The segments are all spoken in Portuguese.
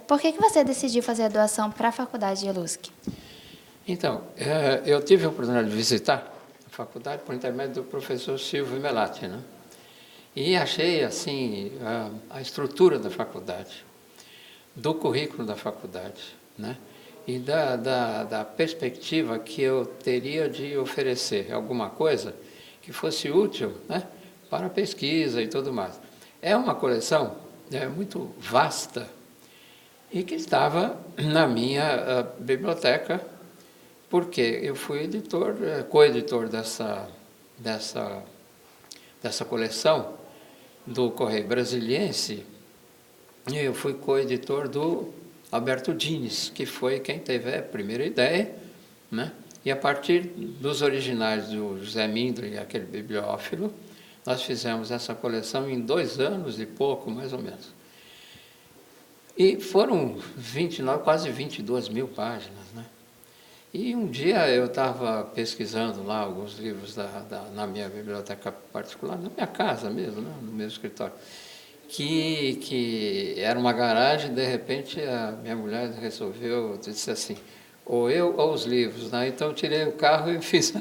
Por que você decidiu fazer a doação para a faculdade de ELUSC? Então, eu tive a oportunidade de visitar a faculdade por intermédio do professor Silvio Melatti, né? E achei, assim, a estrutura da faculdade, do currículo da faculdade, né? E da perspectiva que eu teria de oferecer alguma coisa que fosse útil, né, para a pesquisa e tudo mais. É uma coleção muito vasta e que estava na minha biblioteca, porque eu fui editor, co-editor dessa coleção do Correio Brasiliense, e eu fui co-editor do Alberto Dines, que foi quem teve a primeira ideia, né? E a partir dos originais do José Mindre, aquele bibliófilo, nós fizemos essa coleção em 2 anos e pouco, mais ou menos. E foram 29, quase 22 mil páginas, né? E um dia eu estava pesquisando lá alguns livros na minha biblioteca particular, na minha casa mesmo, né? No meu escritório, que era uma garagem, de repente a minha mulher resolveu, disse assim, ou eu ou os livros, né? Então eu tirei o carro e fiz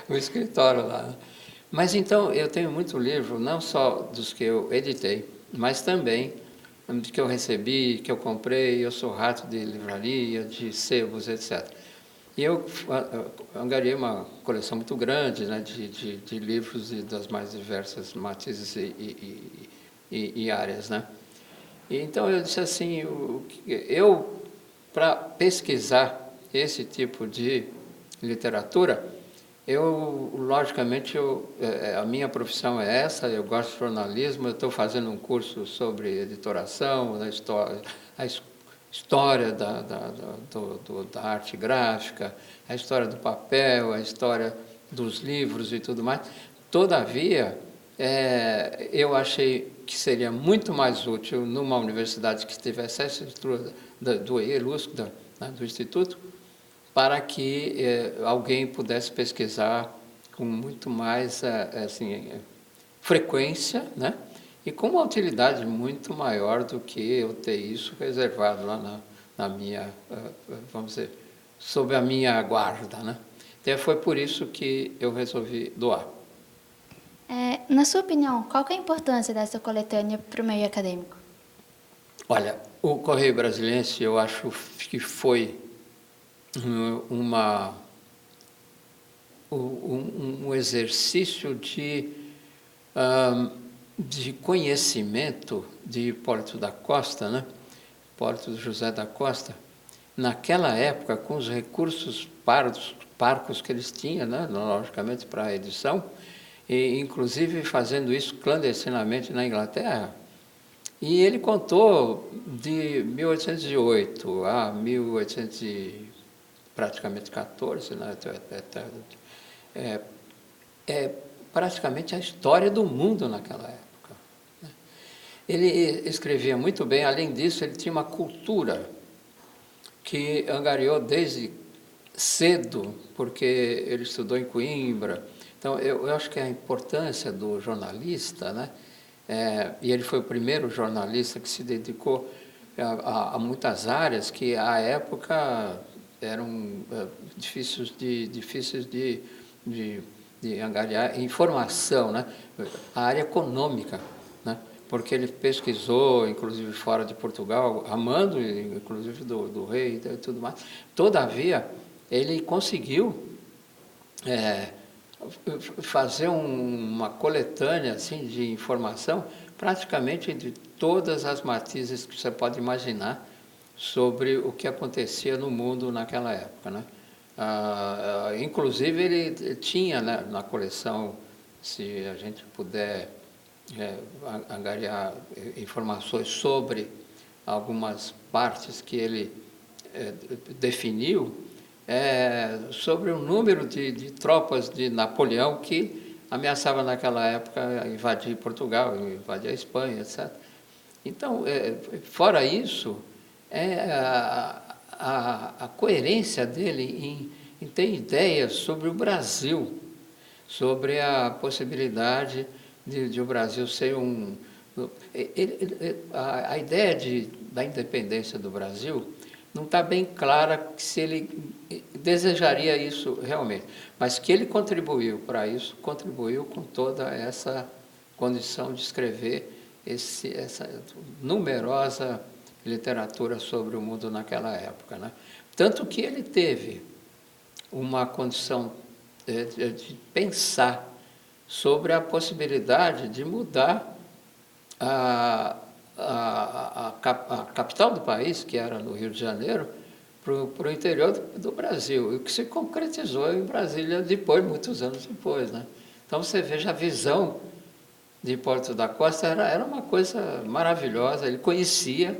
o escritório lá, né? Mas então eu tenho muito livro, não só dos que eu editei, mas também dos que eu recebi, que eu comprei. Eu sou rato de livraria, de sebos, etc. E eu angariei uma coleção muito grande, né, de livros e das mais diversas matizes e áreas, né? E então eu disse assim, para pesquisar esse tipo de literatura, logicamente, a minha profissão é essa, eu gosto de jornalismo, eu estou fazendo um curso sobre editoração, a história da arte gráfica, a história do papel, a história dos livros e tudo mais. Todavia, eu achei que seria muito mais útil numa universidade que tivesse essa estrutura do ELUSC, do Instituto, para que alguém pudesse pesquisar com muito mais assim, frequência, né? E com uma utilidade muito maior do que eu ter isso reservado lá na minha, vamos dizer, sob a minha guarda, né? Então foi por isso que eu resolvi doar. Na sua opinião, qual que é a importância dessa coletânea para o meio acadêmico? Olha, o Correio Brasiliense, eu acho que foi um exercício de conhecimento de Hipólito da Costa, né? Hipólito José da Costa, naquela época, com os recursos parcos que eles tinham, né? Logicamente, para a edição, e inclusive fazendo isso clandestinamente na Inglaterra. E ele contou de 1808 a 1800 praticamente 14, né? Praticamente a história do mundo naquela época, né? Ele escrevia muito bem, além disso, ele tinha uma cultura que angariou desde cedo, porque ele estudou em Coimbra. Então, eu acho que a importância do jornalista, né? E ele foi o primeiro jornalista que se dedicou a muitas áreas que, à época, eram difíceis de angariar informação, né? A área econômica, né? Porque ele pesquisou, inclusive fora de Portugal, amando, inclusive do rei e tudo mais. Todavia, ele conseguiu fazer uma coletânea assim, de informação praticamente de todas as matizes que você pode imaginar sobre o que acontecia no mundo naquela época, né? Inclusive ele tinha, né, na coleção, se a gente puder angariar informações sobre algumas partes que ele definiu, sobre o número de tropas de Napoleão que ameaçava naquela época invadir Portugal, invadir a Espanha, etc. Então, fora isso, a coerência dele em ter ideias sobre o Brasil, sobre a possibilidade de o Brasil ser A ideia da independência do Brasil não está bem clara se ele desejaria isso realmente, mas que ele contribuiu para isso, contribuiu com toda essa condição de escrever essa numerosa literatura sobre o mundo naquela época, né? Tanto que ele teve uma condição de pensar sobre a possibilidade de mudar a capital do país, que era no Rio de Janeiro, para o interior do Brasil, e que se concretizou em Brasília depois, muitos anos depois, né? Então você veja a visão de Hipólito da Costa era uma coisa maravilhosa, ele conhecia,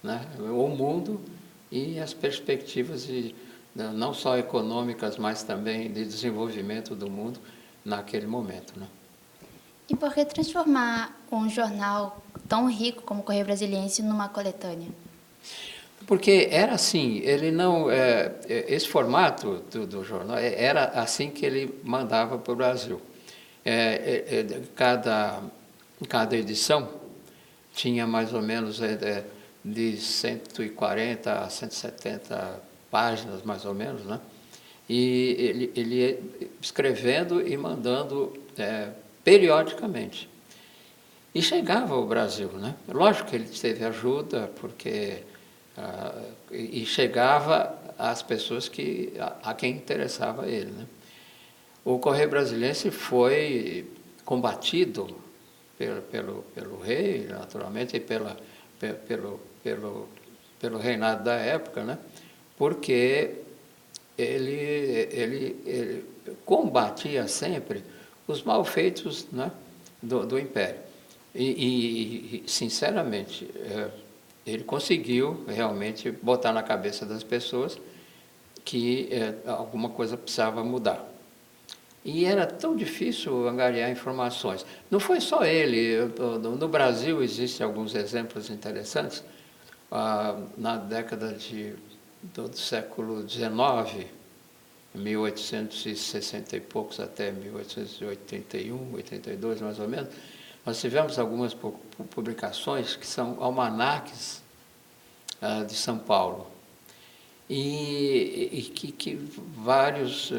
né, o mundo e as perspectivas não só econômicas, mas também de desenvolvimento do mundo naquele momento, né? E por que transformar um jornal tão rico como o Correio Brasiliense numa coletânea? Porque era assim, ele não, esse formato do jornal era assim que ele mandava para o Brasil. Cada edição tinha mais ou menos de 140 a 170 páginas, mais ou menos, né? E ele ia escrevendo e mandando periodicamente. E chegava ao Brasil, né? Lógico que ele teve ajuda, porque e chegava às pessoas a quem interessava ele, né? O Correio Brasiliense foi combatido pelo rei, naturalmente, e pelo reinado da época, né? Porque ele combatia sempre os malfeitos, né, do Império. E sinceramente, ele conseguiu realmente botar na cabeça das pessoas que alguma coisa precisava mudar. E era tão difícil angariar informações. Não foi só ele. No Brasil existem alguns exemplos interessantes. Na década do século XIX, 1860 e poucos até 1881, 82 mais ou menos, nós tivemos algumas publicações que são almanaques de São Paulo. E que vários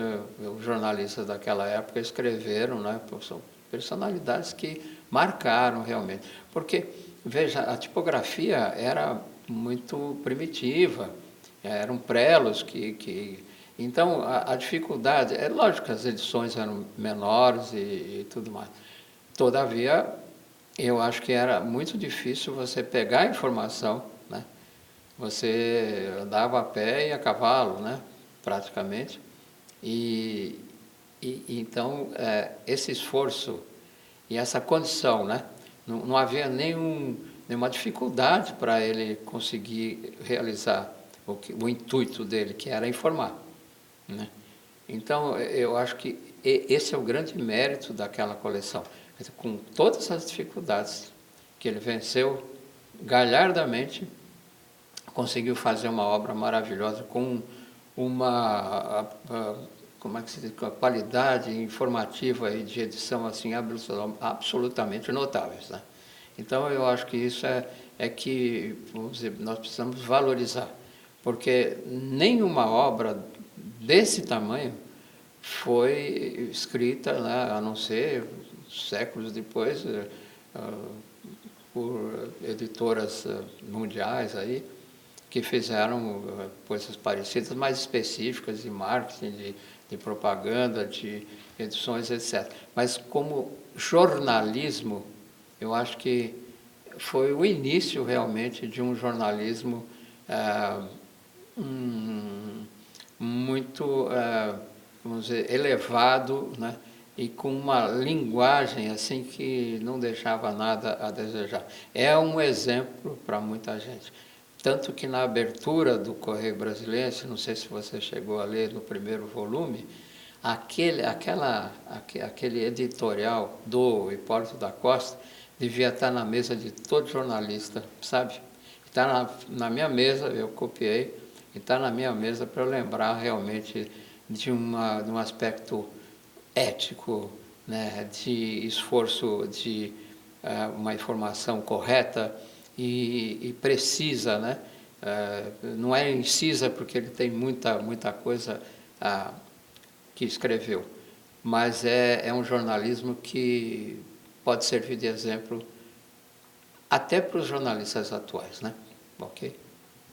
jornalistas daquela época escreveram, né? São personalidades que marcaram realmente. Porque, veja, a tipografia era muito primitiva, eram prelos então, a dificuldade... É lógico que as edições eram menores e tudo mais. Todavia, eu acho que era muito difícil você pegar a informação, né? Você andava a pé e a cavalo, né? Praticamente. Então, esse esforço e essa condição, né? Não havia nenhuma dificuldade para ele conseguir realizar o intuito dele, que era informar, né? Então, eu acho que esse é o grande mérito daquela coleção. Com todas as dificuldades que ele venceu galhardamente, conseguiu fazer uma obra maravilhosa com uma qualidade informativa e de edição assim absolutamente notáveis, né? Então eu acho que isso é que, vamos dizer, nós precisamos valorizar, porque nenhuma obra desse tamanho foi escrita, né, a não ser séculos depois por editoras mundiais aí, que fizeram coisas parecidas, mais específicas de marketing, de propaganda, de edições, etc. Mas como jornalismo, eu acho que foi o início realmente de um jornalismo muito, vamos dizer, elevado, né? E com uma linguagem assim que não deixava nada a desejar. É um exemplo para muita gente. Tanto que na abertura do Correio Brasiliense, não sei se você chegou a ler no primeiro volume, aquele editorial do Hipólito da Costa devia estar na mesa de todo jornalista, sabe? Está na minha mesa, eu copiei, e está na minha mesa para eu lembrar realmente de um aspecto ético, né, de esforço de uma informação correta e precisa, né? Não é incisa porque ele tem muita coisa que escreveu, mas é um jornalismo que pode servir de exemplo até para os jornalistas atuais, né? Ok?